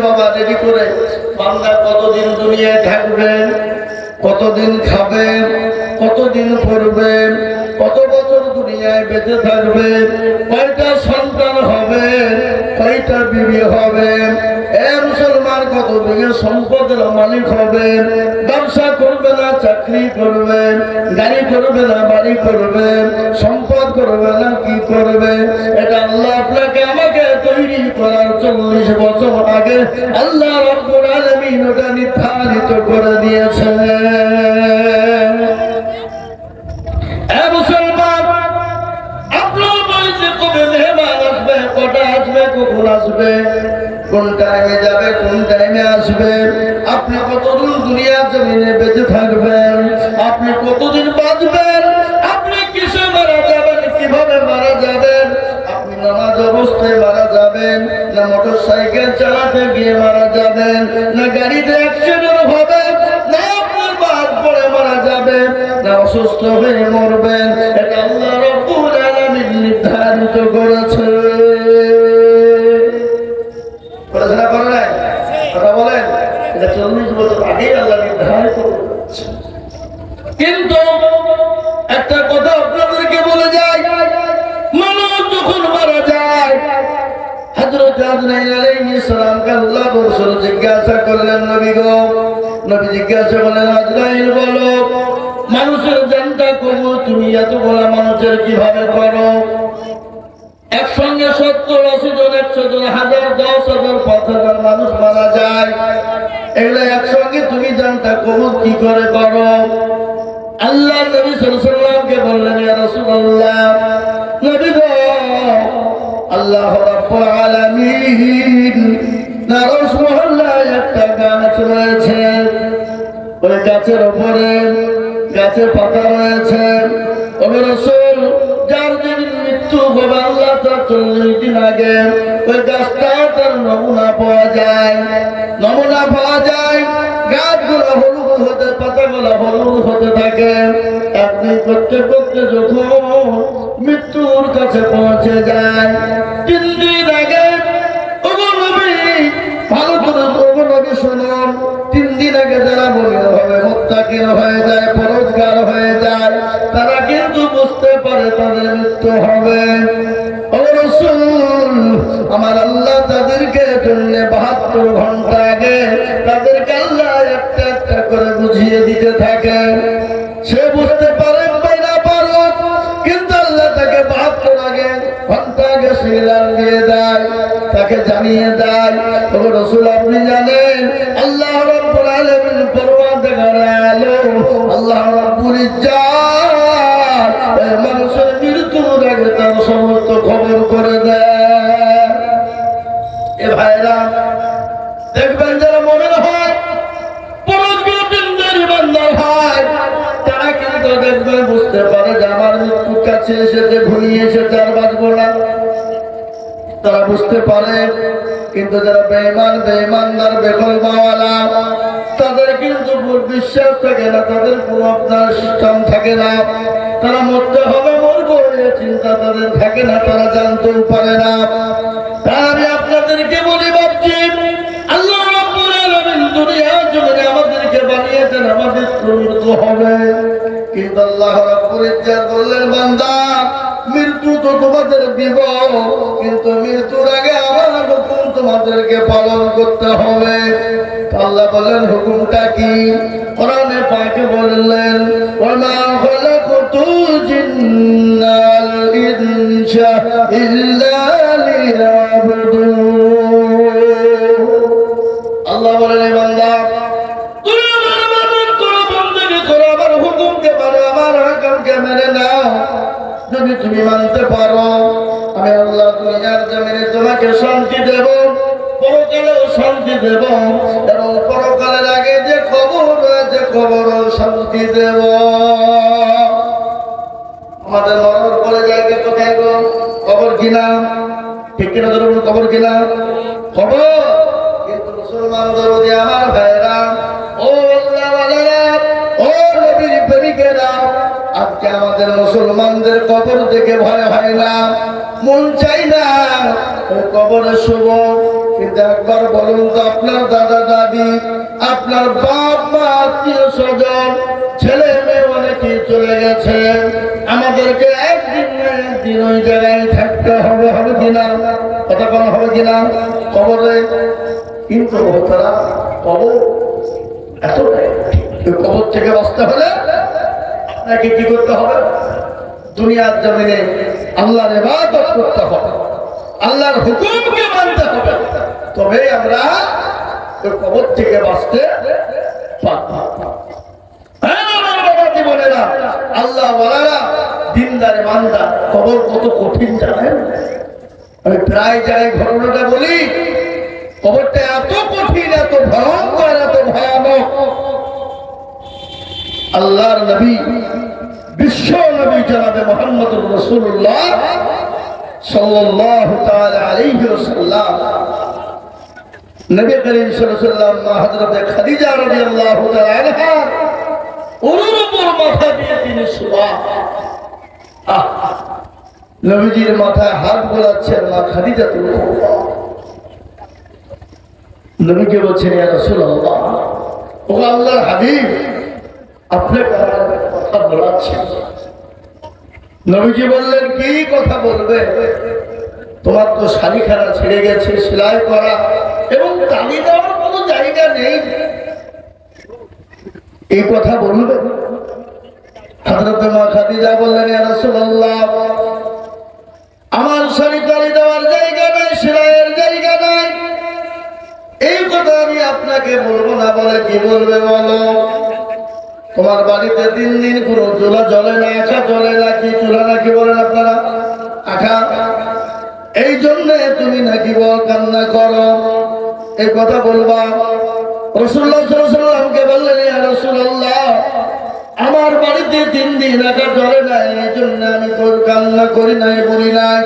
বাবা রেডি করে বান্দা কতদিন দুনিয়ায় থাকবেন, কতদিন খাবেন, কতদিন পড়বেন, কত বছর দুনিয়ায় বেঁচে থাকবেন, কয়টা সন্তান হবে, কয়টা বিবি হবে, মুসলমান কত বিঘে সম্পদের মালিক হবেন, ব্যবসা করবে না চাকরি করবেন, গাড়ি করবে না বাড়ি করবেন, সম্পদ করবে না কি করবে, এটা আল্লাহ আপনাকে আমাকে তৈরি করার 40 বছর আগে আল্লাহ রাব্বুল আলামিন ওটা নির্ধারিত করে দিয়েছেন। মুসলমান, আপনার বাড়িতে কবে মেহমান আসবে, কটা আসবে, কখন আসবে, কোন টাইমে যাবে, কোন টাইমে আসবে, আপনি কতদিন দুনিয়ার জমিনে বেঁচে থাকবেন, আপনি কতদিন বাঁচবেন, আপনি কিসে মারা যাবেন, কিভাবে মারা যাবেন, আপনি নামাজ অবস্থায় মারা যাবেন, না মোটর সাইকেল চালাতে গিয়ে মারা যাবেন, না গাড়িতে অ্যাক্সিডেন্ট হবে, না আপনার বাদ পড়ে মারা যাবেন, না অসুস্থ হয়ে মরবেন, এটা আল্লাহ রাব্বুল আলামিন নির্ধারিত করেছে। কিন্তু একটা কথা আপনাদেরকে বলে যায়, মানুষ যখন মারা যায়, হযরত আজরাইল আলাইহিস সালামকে আল্লাহ রাসূল জিজ্ঞাসা করলেন, নবী গো, নবী জিজ্ঞাসা করলেন, আজরাইল বলো, মানুষের জানটা করবো তুমি এত বড় মানুষের কিভাবে করো? একসঙ্গে 70-80 জন, 100 জন, 1000, 10,000, 5,000 মানুষ মারা যায়, এগুলো একসঙ্গে তুমি জানটা কবুল কি করে করো? আল্লাহ নবী সাল্লাল্লাহু আলাইহি ওয়াসাল্লামকে বললেন, ইয়া রাসূলুল্লাহ, নবী গো, আল্লাহ রাব্বুল আলামিন নারস মহল্লায় একটা গাছ রয়েছে, ওই গাছের উপরে গাছের পাতা রয়েছে, ও রাসূল, যার যেদিন মৃত্যু হবে আল্লাহ তার 40 দিন আগে ওই গাছটা তার নমুনা পাওয়া যায়, নমুনা পাওয়া যায়, গাছগুলো হলুদ হতে, পাতাগুলো হলুদ হতে থাকে, আপনি করতে করতে যখন মৃত্যুর কাছে পৌঁছে যায়, 3 দিন আগে, ওগো নবী, ভালো করে ওগো নবী শুনুন, 3 দিন আগে যারা বলে হবে মুত্তাকিন হয়ে যায়, পরহেজগার হয়ে যায়, তারা কিন্তু বুঝতে পারে তাদের মৃত্যু হবে। ও রাসূল, আমার আল্লাহ তাদেরকে জন্য 72 ঘন্টা আগে তাদেরকে আল্লাহ একটা একটা করে বুঝিয়ে দিতে থাকে, সে বুঝতে পারে না পারো, কিন্তু আল্লাহ তাকে 72 ঘন্টা আগে সিগন্যাল দিয়ে দেয়, তাকে জানিয়ে দেয়, ও রাসূল আপনি জানেন আল্লাহ রাব্বুল আলামিন পরওয়ারদিগার আলম আল্লাহ রাব্বুল ইজ্জাত মানুষের মৃত্যুর আগে তার সমস্ত খবর করে দেয়। এ ভাইরা দেখবেন, যারা মুমিন হয়, পরোজগার বান্দা হয়, তারা কিন্তু দেখবেন বুঝতে পারে যে আমার মৃত্যুর কাছে এসেছে, ঘনিয়ে এসেছে, আর বাঁচবো না, তারা বুঝতে পারে। কিন্তু যারা বেঈমান, বেঈমানদার, বেকলমাওয়ালা, তাদের কিন্তু বিশ্বাস থাকে না, তাদের কোনো আপনার সিস্টেম থাকে না, তারা মরতে হবে, মরবো এই চিন্তা তাদের থাকে না, তারা জানতেও পারে না। আমি আপনাদেরকে বলি, ভাবছি আল্লাহ রাব্বুল আলামিন দুনিয়ার জমিনে আমাদেরকে বানিয়েছেন আমাদের মৃত্যু হবে, কিন্তু আল্লাহ রাব্বুল ইজ্জাত বললেন, বান্দা মৃত্যু তো তোমাদের দিব, কিন্তু মৃত্যুর আগে আমার হুকুম তোমাদেরকে পালন করতে হবে। আল্লাহ বলেন, হুকুমটা কি? কোরআনে পাকে বললেন, ওয়া খালাকুতুল জিন্না ওয়াল ইনসা ইল্লা লিয়াবুদুন। আল্লাহ বলেন, বান্দা তুমি আমার ইবাদত করো, বندگی করো, আমার হুকুমকে মানো, আমার হুকুমকে মেনে নাও। যদি তুমি মানতে পারো, আমি আল্লাহ দুনিয়ার জমিনে তোমাকে শান্তি দেব, পরকালেও শান্তি দেব, এবং পরকালের আগে যে খবর রয়েছে খবরও শান্তি দেব। আমাদের মরণ পরে জায়গা কোথায় গো? খবর কিনা? ঠিক কিনা ধরুন, খবর কিনা? খবর। কিন্তু মুসলমান দরদি আমার ভাইরা, ও আল্লাহ ওয়ালারা, ও নবীর প্রেমিকেরা, আজকে আমাদের মুসলমানদের কবর দেখে ভয় হয় না, মন চাই না কবরে শুভ, কিন্তু একবার বলুন তো, আপনার দাদা দাদি, আপনার বাপ মা, আত্মীয় স্বজন, ছেলে মেয়ে অনেকেই চলে গেছে, আমাদেরকে একদিন না একদিন ওই জায়গায় থাকতে হবে, হবে কিনা? কথা বলা হবে কিনা? কবরে। কিন্তু তারা কবর এত, কবর থেকে বাঁচতে হলে আপনাকে কি করতে হবে? দুনিয়ার জমিনে আল্লাহর ইবাদত করতে হবে, আল্লাহর হুকুমকে মানতে হবে, তবে আমরা কবর থেকে বাঁচতে পারবো। জীবনেরা আল্লাহ ওয়ালারা, দিনদার ইমানদার, কবর কত কঠিন জানেন? আমি প্রায় যাই ঘটনাটা বলি, কবরটা এত কঠিন, এত ভয়ঙ্কর, এত ভয়ানক। আল্লাহর নবী, বিশ্ব নবী জনাবে মুহাম্মদুর রাসূলুল্লাহ সাল্লাল্লাহু তাআলা আলাইহি ওয়াসাল্লাম, নবী করিম সাল্লাল্লাহু আলাইহি ওয়াসাল্লাম হযরত খাদিজা রাদিয়াল্লাহু তাআলা আনহা ওর উপর মাথা দিয়ে তিনি সুবহান, নবীজির মাথায় হাত বোলাচ্ছেন মা খাদিজাতুল কুবরা। নবীকে বলছেন, ইয়া রাসূলুল্লাহ, ও আল্লাহর হাবিব, আপনাকে কথা বলাচ্ছেন। নবীজি বললেন, কি কথা বলবে? তোমার তো শাড়িখানা ছিঁড়ে গেছে, সেলাই করা এবং তালি দেওয়ার কোনো জায়গা নেই, এই কথা বলবে? হযরত মা খাদিজা বললেন, ইয়া রাসূলুল্লাহ, আমার শাড়ি তালি দেওয়ার জায়গা নাই, সেলাইয়ের জায়গা নাই, এই কথা আমি আপনাকে বলবো না। বলে, কি বলবে বলো? তোমার বাড়িতে 3 দিন কোনো চুলা জ্বলে না, আঁখা জ্বলে না, কি চুলা নাকি বলেন আপনারা? আঁখা। এই জন্য তুমি নাকি বল কান্না করো, এই কথা বলবা? রাসূলুল্লাহ সাল্লাল্লাহু আলাইহি ওয়াসাল্লামকে বললেন, ইয়া রাসূলুল্লাহ, আমার বাড়িতে 3 দিন আঁখা জ্বলে না, এই জন্য আমি তোর কান্না করি নাই, বলি নাই।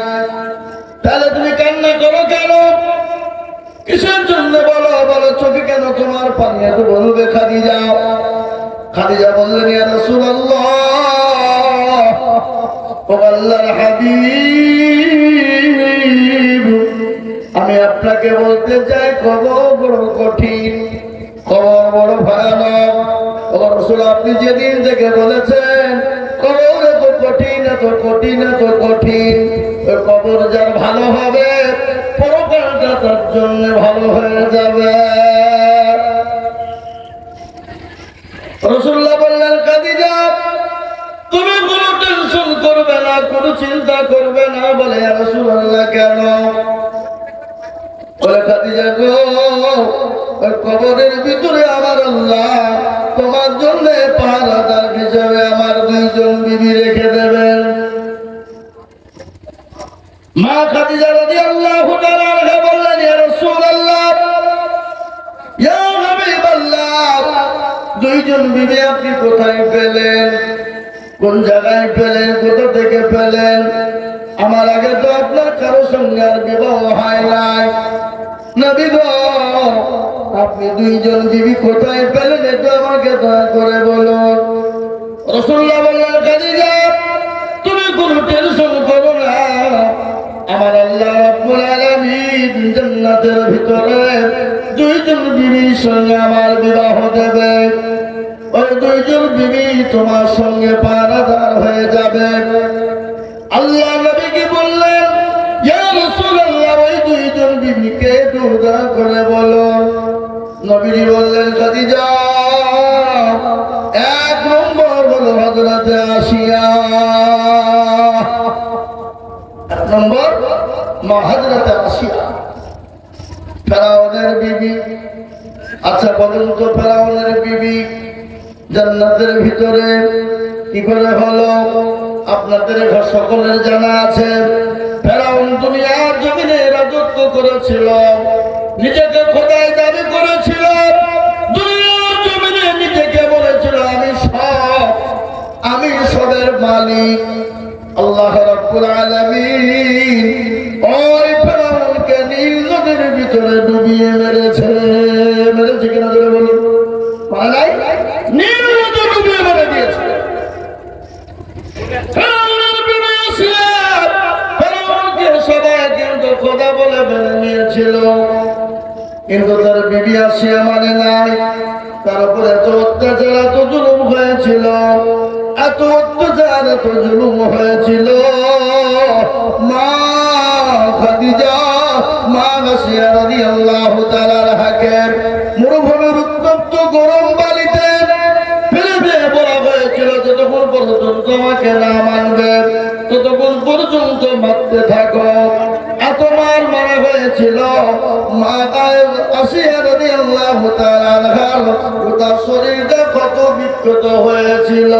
তাহলে তুমি কান্না করো কেন? কিসের জন্য বলো? বলো, চোখে কেন তোমার পানি এত বলবে? খাদিজা। খাদিজা বললেন, ইয়া রাসূলুল্লাহ, ও আল্লাহর হাবিব, আমি আপনাকে বলতে চাই, কবর বড় কঠিন, কবর বড় ভয়ানক। ও রাসূল, আপনি যেদিন থেকে বলেছেন কবর এত কঠিন, এত কঠিন, এত কঠিন, ওই কবর যার ভালো হবে, পরকালটা তার জন্য ভালো হয়ে যাবে। রাসূলুল্লাহ বললেন, খাদিজা, তুমি কোনো টেনশন করবে না, কোনো চিন্তা করবে না। বলে, ইয়া রাসূলুল্লাহ, কেন? বলে, খাদিজা গো, ওই কবরের ভিতরে আমার আল্লাহ তোমার জন্য পাহারাদার হিসেবে আমার 2 জন বিবি রেখে দেবেন। মা খাদিজা রাদিয়াল্লাহু তাআলা আনহা বললেন, ইয়া রাসূলুল্লাহ, ইয়া হাবিবাল্লাহ, 2 জন বিবি আপনি কোথায় পেলেন? কোন জায়গায় পেলেন? কোথা থেকে পেলেন? আমার আগে তো আপনার কারো সঙ্গে আর বিবাহ হয় নাই। নবী গো, আপনি 2 জন বিবি কোথায় পেলেন, এটা আমাকে দয়া করে বলুন। রাসূলুল্লাহ বললেন, খাদিজা, তুমি কোনো টেনশন করো না, আমার আল্লাহ রাব্বুল আলামিন জান্নাতের ভিতরে 2 জন বিবির সঙ্গে আমার বিবাহ দেবে। ওই 2 জন বিবি তোমার সঙ্গে পাহারাদার হয়ে যাবে। আল্লাহ নবীকে বললেন, ইয়া রাসূলুল্লাহ, ওই 2 জন বিবিকে দয়া করে বলো। নবীজি বললেন, খাদিজা, 1 নম্বর হলো হযরত আসিয়া, 1 নম্বর মা হযরত আসিয়া, ফেরাউনের বিবি। আচ্ছা বলুন তো, ফেরাউনের বিবি জান্নাতের ভিতরে কি করে হলো? আপনাদের সকলের জানা আছে, ফেরাউন দুনিয়ার জমিনে রাজত্ব করেছিল, নিজেকে খোদাই দাবি করেছিল, দুনিয়ার জমিনে নিজেকে বলেছিল আমি সবের মালিক। আল্লাহ রাব্বুল আলামিন ওই ফেরাউনকে নীল নদীর ভিতরে ডুবিয়ে মেরেছে কিনা ধরে বলুন? মানে নাই, নীল নদী ডুবিয়ে মেরে দিয়েছে। ফেরাউনকে সবাই কিন্তু খোদা বলে মেনে নিয়েছিল, বিবি আসিয়া মানে নাই, তার উপর এত অত্যাচার এত জুলুম হয়েছিল, এত অত্যাচার এত জুলুম হয়েছিল। মা খাদিজা মা আসিয়া রাদিয়াল্লাহু তাআলা আনহাকে মরুভূমির উত্তপ্ত গরম বালিতে ফেলে দিয়ে বলা হয়েছিল, যতক্ষণ পর্যন্ত আমাকে না মানবে ততক্ষণ পর্যন্ত মারতে থাকো। এত মার মারা হয়েছিল, মা আসিয়া রাদিয়াল্লাহু তাআলা আনহার গোটা শরীরটা কত বিক্ষত হয়েছিল।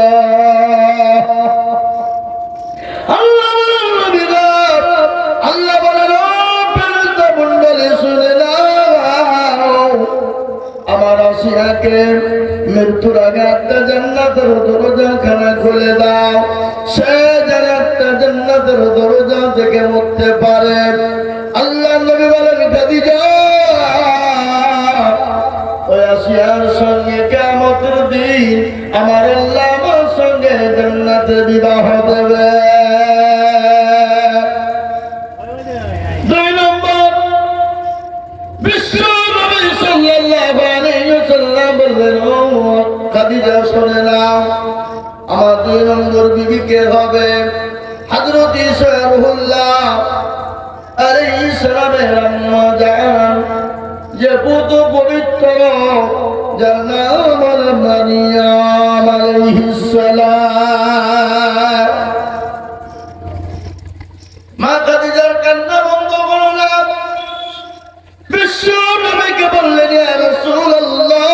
আল্লাহ বলেন, ফেরেশতা মণ্ডলী শুনে নাও, আমার আসিয়াকে মৃত্যুর আগে একটা জান্নাতের দরজাখানা খুলে দাও, সে যেন একটা জান্নাতের দরজা থেকে উঠতে পারে। আল্লাহ নবী বলেন, খাদিজা ওই আসিয়ার সঙ্গে কিয়ামতের দিন আমার আল্লাহ আমার সঙ্গে জান্নাতে বিবাহ দেবে। দুই নম্বর, বিশ্ব নবী সাল্লাল্লাহু আলাইহি ওয়াসাল্লাম বললেন, ও খাদিজা শুনে নাও, আমার দুই নম্বর বিবি কে হবে? হযরত ঈসা রূহুল্লাহ আলাইহিস সালামের আম্মা জান, যে পুত পবিত্র, যার নাম হলো মারিয়াম আলাইহিস সালাম। মা খাদিজার কান্না বন্ধ করো না, বিশ্ব নবীকে বললেন, ইয়া রাসূলুল্লাহ,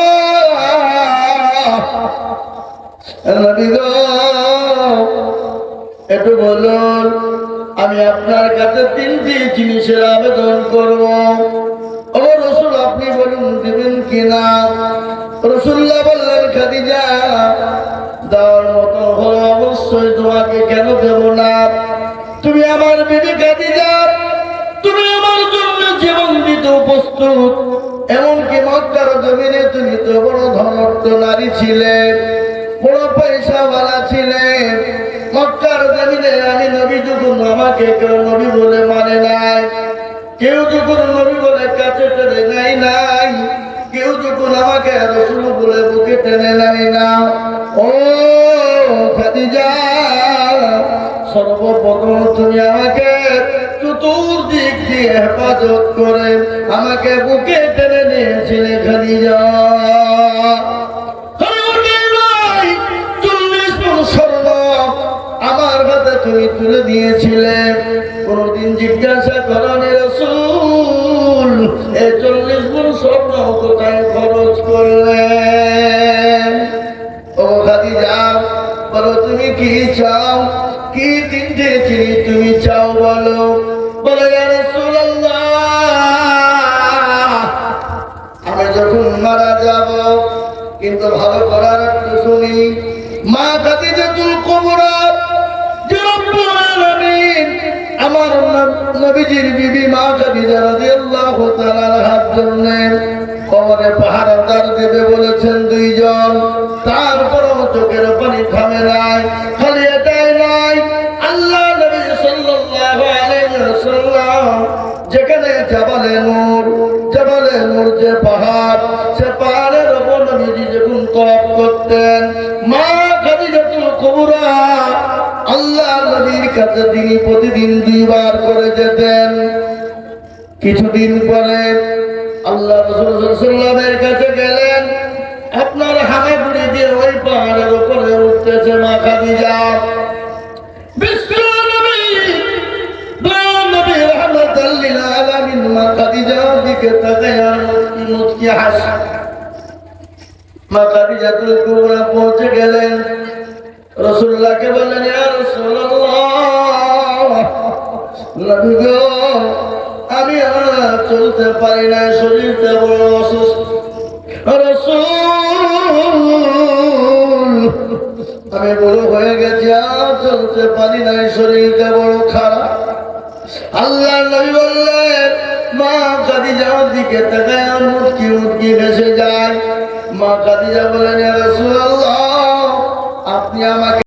নবী গো একটু বলুন, আমি আপনার কাছে তিনটি জিনিসের আবেদন করব, ও রাসূল আপনি বলুন দিবেন কিনা? রাসূলুল্লাহ বললেন, খাদিজা দেওয়ার মতো হলো অবশ্যই, তোমাকে কেন দেব না? তুমি আমার বিবি খাদিজা, তুমি আমার জন্য জীবন দিতে প্রস্তুত। এমনকি মক্কার জমিনে তুমি তো বড় ধনঢ্য নারী ছিলে, বড় পয়সাওয়ালা ছিলে। মক্কার জমিনে আমি নবী যখন আমাকে কেউ নবী বলে মানে নাই, কেউ যখন নবী বলে কাছে টেনে নাই নাই, কেউ যখন আমাকে রাসূল বলে বুকে টেনে নাই না, ও খাদিজা সর্বপ্রথম তুমি আমাকে চতুর্দিক দিয়ে হেফাজত করে আমাকে বুকে টেনে নিয়েছিলে খাদিজা। আমার হাতে তুমি তুলে দিয়েছিলে, কোনদিন জিজ্ঞাসা করনি রাসূল এই 40 গুণ স্বর্ণ কোথায় খরচ করলেন? ও খাদিজা বলো তুমি কি চাও, কি তিনটে জিনিস তুমি চাও বলো? বলে ইয়া রাসূলুল্লাহ, আমি যখন মারা যাব, কিন্তু ভালো করার একটু শুনি, মা খাদিজাতুল কুবরা যে রব্বুল আলামিন আমার নবীজির বিবি মা খাদিজা রাদিয়াল্লাহু তাআলা আনহার জন্য কবরে পাহারাদার দেবে বলেছেন দুইজন, তারপরও চোখের পানি থামে নাই। খালি এটাই নাই, আল্লাহ নবী সাল্লাল্লাহু আলাইহি ওয়াসাল্লাম যেখানে জাবালে নূর যে পাহাড়, সে পাহাড়ের উপর নবীজি যখন তওয়াফ করতেন, মা খাদিজাতুল কুবরা আল্লাহ নবীর কাছে তিনি প্রতিদিন 2 বার করে যেতেন। কিছুদিন পরে আল্লাহ রাসূল সাল্লাল্লাহু আলাইহি ওয়াসাল্লামের কাছে গেলেন, আপনার হামাগুড়ি দিয়ে ওই পাহাড়ের উপরে উঠতেছে মা খাদিজা। বিশ্ব নবী রাহমাতাল লিল আলামিন মা খাদিজার দিকে তাকায়া মুচকি হাসে। মা খাদিজাতুল কুবরা পৌঁছে গেলেন, রাসূলুল্লাহকে বললেন, ইয়া রাসূলুল্লাহ, নবী গো আমি আর চলতে পারি না, শরীরটা বড় অসুস্থ। রাসূল আমি বড় হয়ে গেছি, আর চলতে পারি না, শরীরটা বড় খারাপ। আল্লাহ নবী বললেন, মা খাদিজার দিকে তাকায় মুচকি মুচকি ভেসে যায়। মা খাদিজা বললেন, ইয়া রাসূলুল্লাহ আপনি আমাকে